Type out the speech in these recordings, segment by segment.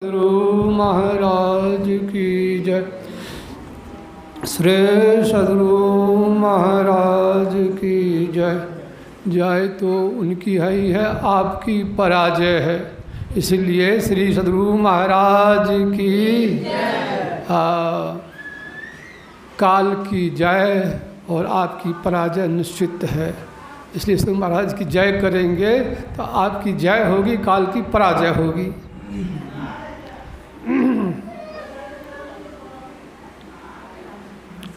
सद्गुरु महाराज की जय। श्री सद्गुरु महाराज की जय। जय तो उनकी है ही है, आपकी पराजय है। इसलिए श्री सद्गुरु महाराज की काल की जय और आपकी पराजय निश्चित है। इसलिए सद्गुरु महाराज की जय करेंगे तो आपकी जय होगी, काल की पराजय होगी।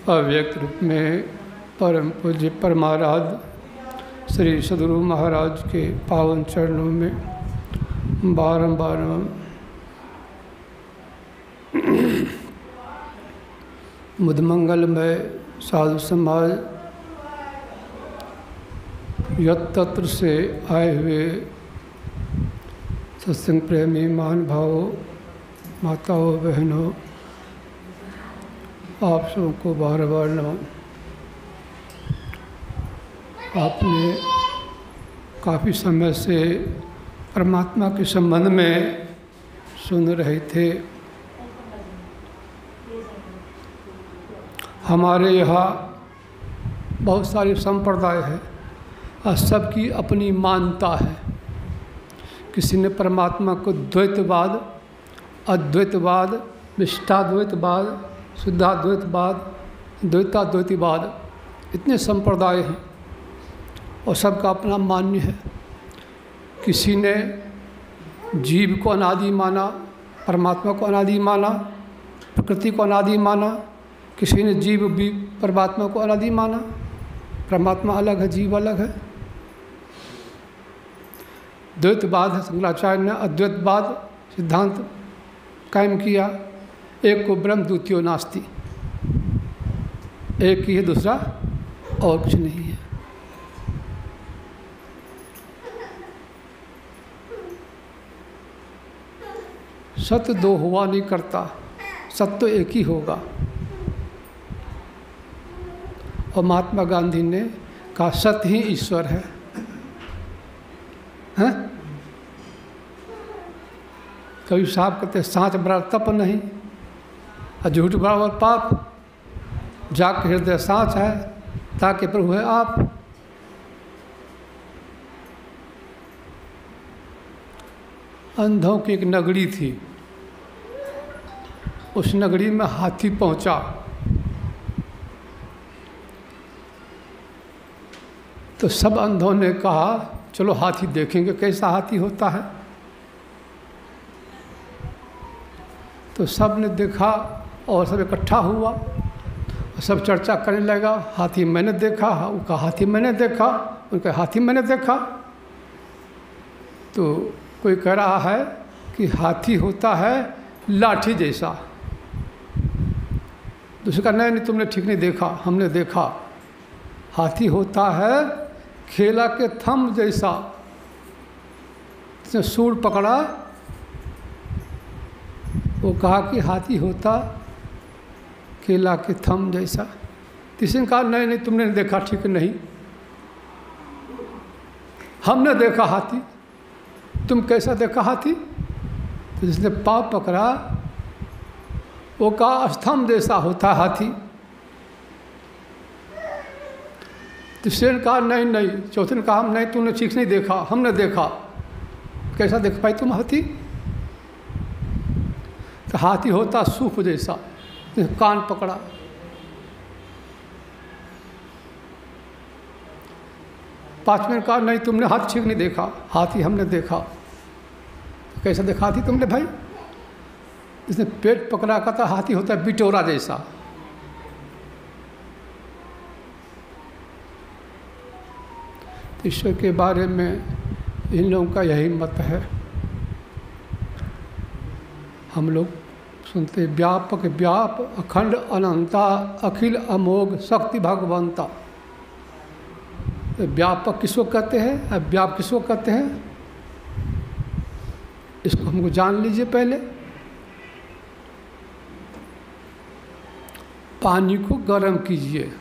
अव्यक्त रूप में परम पूज्य परमाराध्य श्री सद्गुरु महाराज के पावन चरणों में बारंबार मुदमंगलमय साधु समाज यत्र से आए हुए सत्संग प्रेमी महानुभावों, माताओं, बहनों, आप सबको बार बार नमन। आपने काफ़ी समय से परमात्मा के संबंध में सुन रहे थे। हमारे यहाँ बहुत सारे संप्रदाय हैं और सबकी अपनी मान्यता है। किसी ने परमात्मा को द्वैतवाद, अद्वैतवाद, विशिष्टाद्वैतवाद, शुद्धाद्वैतवाद, द्वैताद्वैतवाद, इतने संप्रदाय हैं और सबका अपना मान्य है। किसी ने जीव को अनादि माना, परमात्मा को अनादि माना, प्रकृति को अनादि माना। किसी ने जीव भी परमात्मा को अनादि माना। परमात्मा अलग है, जीव अलग है। द्वैतवाद है, शंकराचार्य ने अद्वैतवाद सिद्धांत कायम किया। एक को ब्रह्म, द्वितीयो नास्ति। एक ही है, दूसरा और कुछ नहीं है। सत्य दो हुआ नहीं करता, सत्य तो एक ही होगा। और महात्मा गांधी ने कहा सत्य ही ईश्वर है। हैं? कभी साहब कहते सांच बराबर तप नहीं और झूठ बराबर पाप। जाग हृदय सांच है, ताकि प्रभु है आप। अंधों की एक नगरी थी। उस नगरी में हाथी पहुंचा। तो सब अंधों ने कहा चलो हाथी देखेंगे कैसा हाथी होता है। तो सब ने देखा और सब इकट्ठा हुआ और सब चर्चा करने लगा। हाथी मैंने देखा, उनका हाथी मैंने देखा, उनका हाथी मैंने देखा। तो कोई कह रहा है कि हाथी होता है लाठी जैसा। दूसरे का नहीं तुमने ठीक नहीं देखा, हमने देखा। हाथी होता है खेला के थंब जैसा। उसने सूंड पकड़ा, वो कहा कि हाथी होता केला के थंब जैसा। किसी ने कहा नहीं तुमने देखा, ठीक नहीं, हमने देखा हाथी। तुम कैसा देखा हाथी? तो जिसने पाँव पकड़ा वो कहा स्तंभ जैसा होता हाथी। तीसरे ने कहा नहीं। चौथे ने कहा नहीं तुमने ठीक नहीं देखा, हमने देखा। कैसा देख पाई तुम हाथी? तो हाथी होता सूप जैसा। कान पकड़ा। पांचवें ने कहा नहीं तुमने हाथी ठीक नहीं देखा, हाथी हमने देखा। तो कैसा देखा हाथी तुमने भाई? इसने पेट पकड़ा, कहता हाथी होता है बिटोरा जैसा। ईश्वर के बारे में इन लोगों का यही मत है। हम लोग सुनते व्यापक व्याप अखंड अनंता अखिल अमोघ शक्ति भगवंता। तो व्यापक किसको कहते हैं, अव्याप किसको कहते हैं, इसको हमको जान लीजिए। पहले पानी को गर्म कीजिए,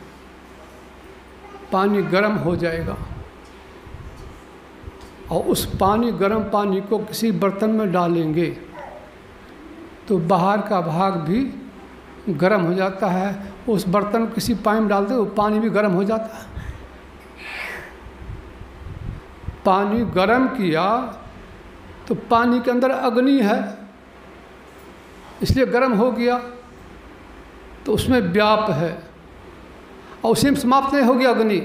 पानी गर्म हो जाएगा और उस गर्म पानी को किसी बर्तन में डालेंगे तो बाहर का भाग भी गर्म हो जाता है। उस बर्तन किसी पानी में डालते वो पानी भी गर्म हो जाता है। पानी गर्म किया तो पानी के अंदर अग्नि है, इसलिए गर्म हो गया, तो उसमें व्याप है और उसी में समाप्त नहीं हो गया अग्नि।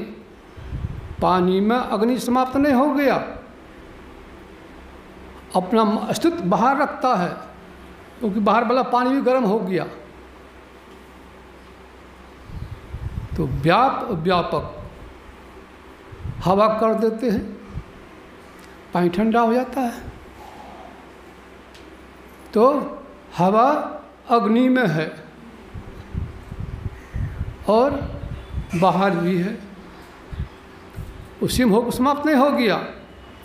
पानी में अग्नि समाप्त नहीं हो गया, अपना अस्तित्व बाहर रखता है, क्योंकि बाहर वाला पानी भी गर्म हो गया। तो व्याप व्यापक हवा कर देते हैं, पानी ठंडा हो जाता है। तो हवा अग्नि में है और बाहर भी है, उसी में समाप्त नहीं हो गया,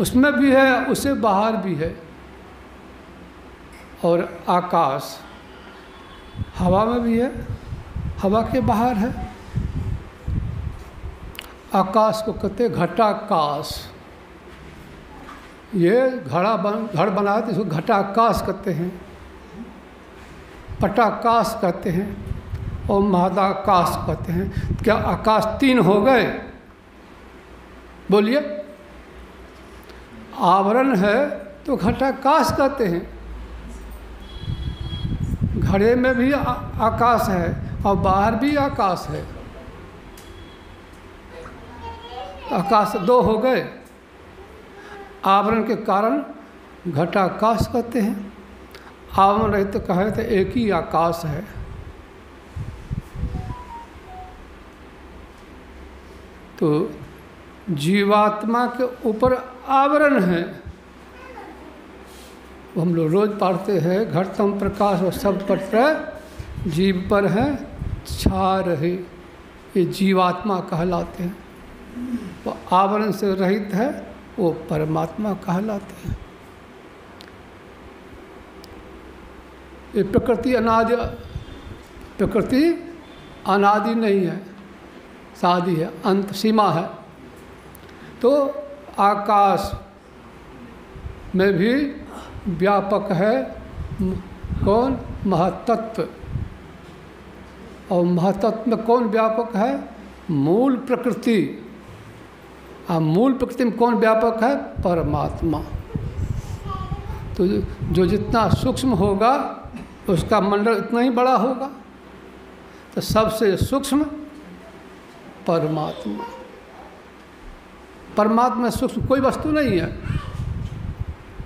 उसमें भी है, उससे बाहर भी है। और आकाश हवा में भी है, हवा के बाहर है। आकाश को कहते घटाकाश। ये घर बनाए तो इसको घटाकाश कहते हैं, पटाकाश कहते हैं और महदाकाश कहते हैं। क्या आकाश 3 हो गए? बोलिए। आवरण है तो घटाकाश कहते हैं। घड़े में भी आकाश है और बाहर भी आकाश है। तो आकाश 2 हो गए। आवरण के कारण घटाकाश कहते हैं। आवरण रहित तो कहे तो एक ही आकाश है। तो जीवात्मा के ऊपर आवरण है, वो हम लोग रोज पढ़ते हैं, घटतम प्रकाश और सब पर जीव पर है छा रहे, ये जीवात्मा कहलाते हैं। वो आवरण से रहित है, वो परमात्मा कहलाते हैं। ये प्रकृति अनादि नहीं है, शादी है, अंत सीमा है। तो आकाश में भी व्यापक है कौन? महतत्व। और महतत्व में कौन व्यापक है? मूल प्रकृति। मूल प्रकृति में कौन व्यापक है? परमात्मा। तो जो जितना सूक्ष्म होगा उसका मंडल इतना ही बड़ा होगा। तो सबसे सूक्ष्म परमात्मा। परमात्मा में सूक्ष्म कोई वस्तु नहीं है,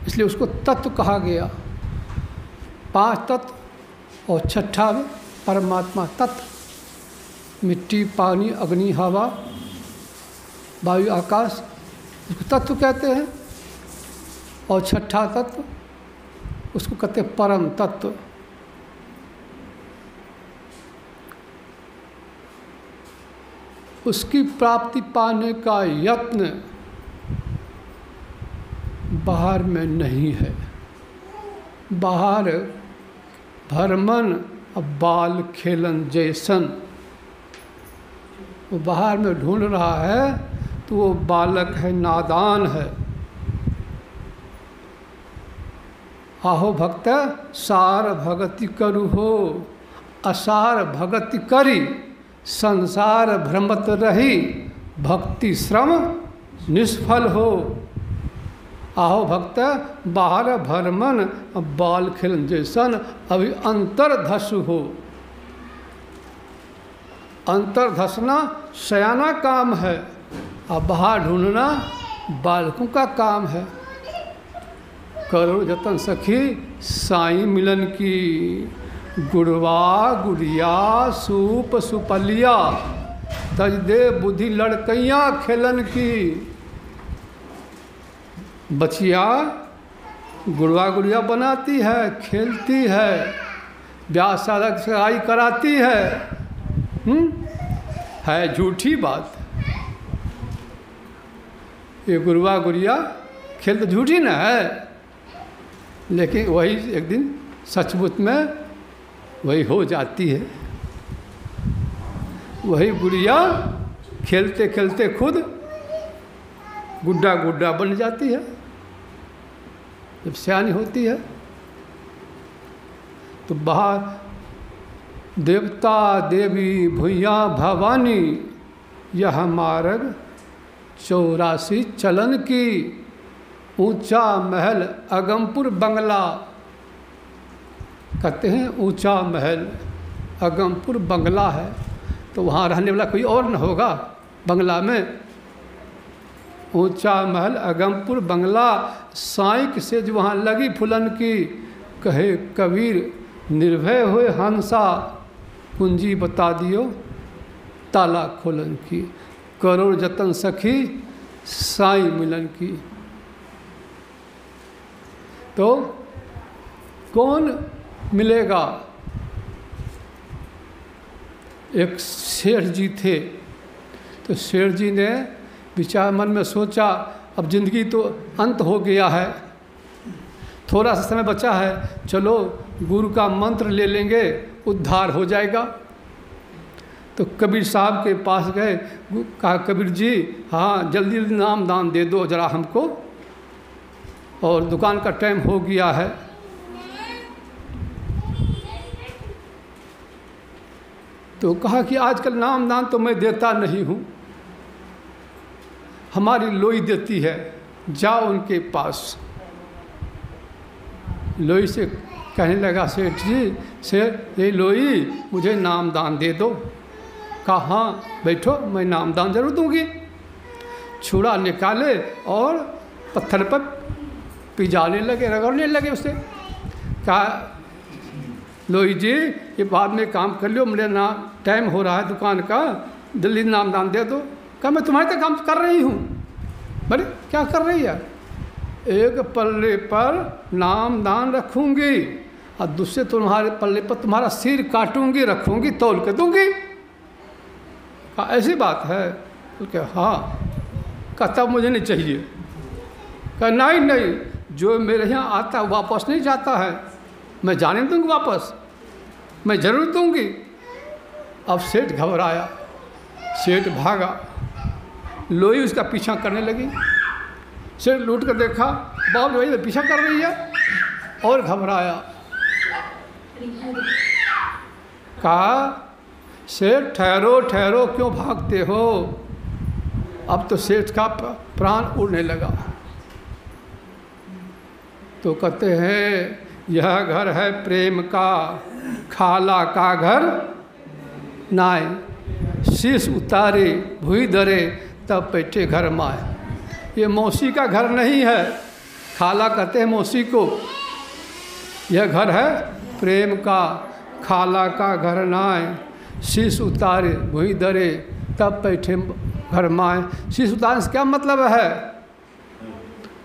इसलिए उसको तत्व कहा गया। 5 तत्व और छठा में परमात्मा तत्व। मिट्टी, पानी, अग्नि, हवा, वायु, आकाश, इसको तत्व कहते हैं। और छठा तत्व उसको कहते हैं परम तत्व। उसकी प्राप्ति पाने का यत्न बाहर में नहीं है। बाहर भरमन बाल खेलन जैसन, वो बाहर में ढूंढ रहा है तो वो बालक है, नादान है। आहो भक्त सार भगति करु हो, असार भगति करी, संसार भ्रमत रही, भक्ति श्रम निष्फल हो। आहो भक्त बाहर भरमन बाल खेलन जैसन, अभी अंतर धसु हो। अंतर धसना सयाना काम है और बाहर ढूंढना बालकों का काम है। करो जतन सखी साईं मिलन की, गुड़वा गुड़िया सूप सुपलिया, तज दे बुद्धि लड़कैया खेलन की। बचिया गुड़वा गुड़िया बनाती है, खेलती है, ब्याह शादी सगाई कराती है झूठी बात। ये गुड़वा गुड़िया खेल तो झूठी ना है, लेकिन वही एक दिन सचमुच में वही हो जाती है। वही गुड़िया खेलते खेलते खुद गुड्डा गुड्डा बन जाती है जब सयानी होती है। तो बाहर देवता देवी भूया भवानी, यह मार्ग 84 चलन की, ऊंचा महल अगमपुर बंगला। कहते हैं ऊंचा महल अगमपुर बंगला है, तो वहाँ रहने वाला कोई और न होगा बंगला में। ऊंचा महल अगमपुर बंगला, साइक से जो वहाँ लगी फुलन की, कहे कबीर निर्भय हुए हंसा, कुंजी बता दियो ताला खोलन की, करोड़ जतन सखी साई मिलन की। तो कौन मिलेगा? एक शेठ जी थे, तो शेठ जी ने विचार मन में सोचा, अब जिंदगी तो अंत हो गया है, थोड़ा सा समय बचा है, चलो गुरु का मंत्र ले लेंगे, उद्धार हो जाएगा। तो कबीर साहब के पास गए, कहा कबीर जी हाँ जल्दी नाम दान दे दो जरा हमको, और दुकान का टाइम हो गया है। तो कहा कि आजकल नाम दान तो मैं देता नहीं हूँ, हमारी लोई देती है, जाओ उनके पास। लोई से कहने लगा सेठ जी से, ये लोई मुझे नाम दान दे दो। कहा हाँ बैठो, मैं नाम दान जरूर दूंगी। छुरा निकाले और पत्थर पर पिजाने लगे, रगड़ने लगे उसे। कहा लोई जी ये बाद में काम कर लो, मेरे ना टाइम हो रहा है दुकान का, जल्दी नाम दान दे दो। कहा मैं तुम्हारे तक काम कर रही हूँ। बड़े क्या कर रही है? एक पल्ले पर नाम दान रखूँगी और दूसरे तुम्हारे पल्ले पर तुम्हारा सिर काटूँगी, रखूँगी, तौल के दूँगी। कहा ऐसी बात है? तो क्या हाँ। कहा तब मुझे नहीं चाहिए। कहा नहीं नहीं, जो मेरे यहाँ आता है वापस नहीं जाता है, मैं जाने दूँगी वापस, मैं ज़रूर दूँगी। अब सेठ घबराया, सेठ भागा, लोई उसका पीछा करने लगी। सेठ लूट कर देखा, बाप रे भाई पीछा कर रही है, और घबराया। कहा सेठ ठहरो ठहरो, क्यों भागते हो? अब तो सेठ का प्राण उड़ने लगा। तो कहते हैं यह घर है प्रेम का, खाला का घर नाय, शीश उतारे भुई धरे, तब बैठे घर माए। ये मौसी का घर नहीं है, खाला कहते हैं मौसी को। यह घर है प्रेम का, खाला का घर नाय, शीश उतारे भुई धरे, तब बैठे घर माए। शीश उतारने से क्या मतलब है?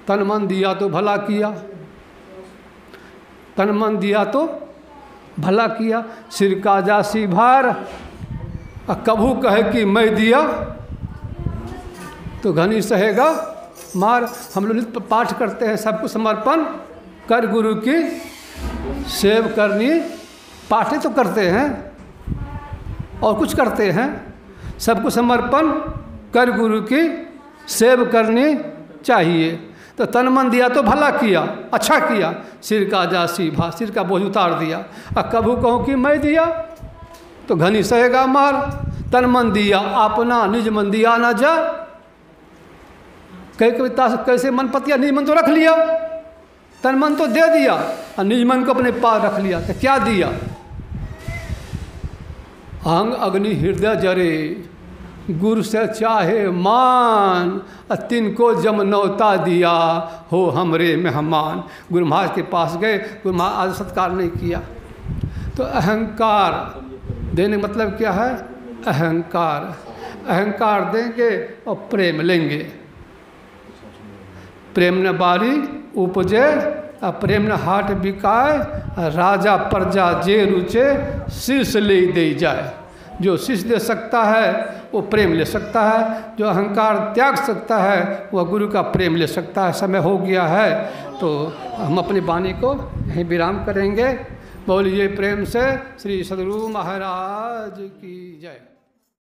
तन मन दिया तो भला किया, तन मन दिया तो भला किया। सिर का जासी भार, कभू कहे कि मैं दिया तो घनी सहेगा मार। हम लोग नित्य पाठ करते हैं, सबको समर्पण कर गुरु की सेव करनी। पाठ तो करते हैं और कुछ करते हैं, सबको समर्पण कर गुरु की सेव करनी चाहिए। तो तन मन दिया तो भला किया, अच्छा किया। सिर का जासी भा, सिर का बोझ उतार दिया। अब कभू कहूँ कि मैं दिया तो घनी सहेगा मार। तन मन दिया अपना, निज मन दिया ना जा। कई कविता कैसे मन पतिया, निज मन तो रख लिया, तन मन तो दे दिया और निज मन को अपने पास रख लिया। तो क्या दिया? अंग अग्नि हृदय जरे, गुरु से चाहे मान, तिनको जम नौता दिया, हो हमरे मेहमान। गुरु महाराज के पास गए, गुरु महाराज आज सत्कार नहीं किया। तो अहंकार देने का मतलब क्या है? अहंकार। अहंकार देंगे और प्रेम लेंगे। प्रेम न बारी उपजे, प्रेम न हाट बिकाए, राजा प्रजा जे रुचे, शीश ले दे जाए। जो शीश दे सकता है वो प्रेम ले सकता है, जो अहंकार त्याग सकता है वह गुरु का प्रेम ले सकता है। समय हो गया है तो हम अपनी वाणी को यहीं विराम करेंगे। बोलिए प्रेम से श्री सद्गुरु महाराज की जय।